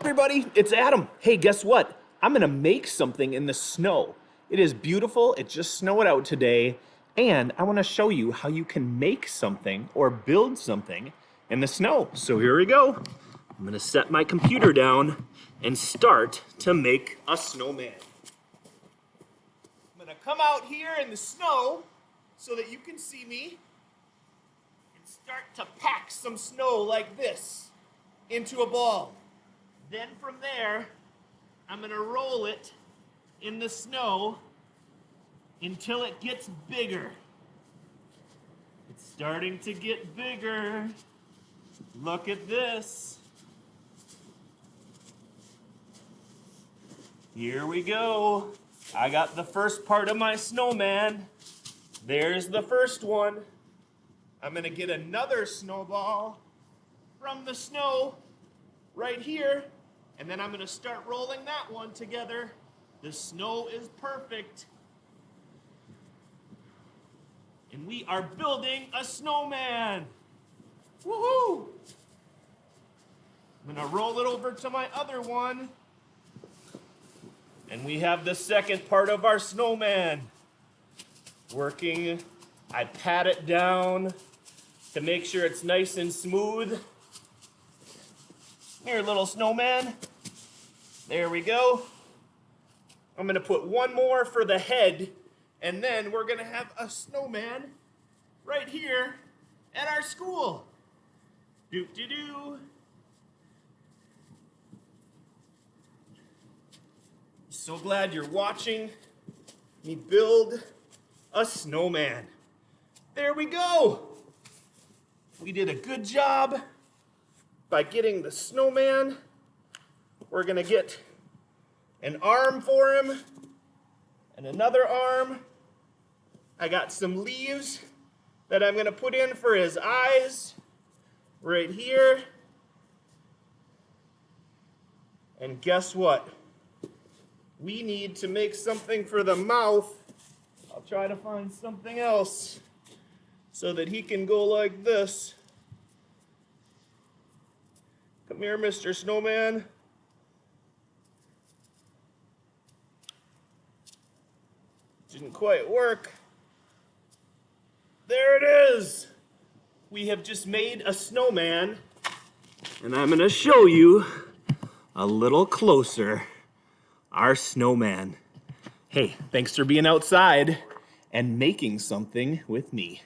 everybody, it's Adam. Hey, guess what? I'm gonna make something in the snow. It is beautiful, it just snowed out today, and I wanna show you how you can make something or build something in the snow. So here we go. I'm gonna set my computer down and start to make a snowman. I'm gonna come out here in the snow so that you can see me and start to pack some snow like this into a ball. Then from there, I'm gonna roll it in the snow until it gets bigger. It's starting to get bigger. Look at this. Here we go. I got the first part of my snowman. There's the first one. I'm gonna get another snowball from the snow right here, and then I'm gonna start rolling that one together. The snow is perfect. And we are building a snowman. Woohoo! I'm gonna roll it over to my other one. And we have the second part of our snowman. Working, I pat it down to make sure it's nice and smooth. Here, little snowman. There we go. I'm gonna put one more for the head, and then we're gonna have a snowman right here at our school. Doo-doo-doo. So glad you're watching me build a snowman. There we go. We did a good job by getting the snowman. We're gonna get an arm for him and another arm. I got some leaves that I'm gonna put in for his eyes right here. And guess what? We need to make something for the mouth. I'll try to find something else so that he can go like this. Come here, Mr. Snowman. Didn't quite work. There it is. We have just made a snowman, and I'm gonna show you a little closer our snowman. Hey, thanks for being outside and making something with me.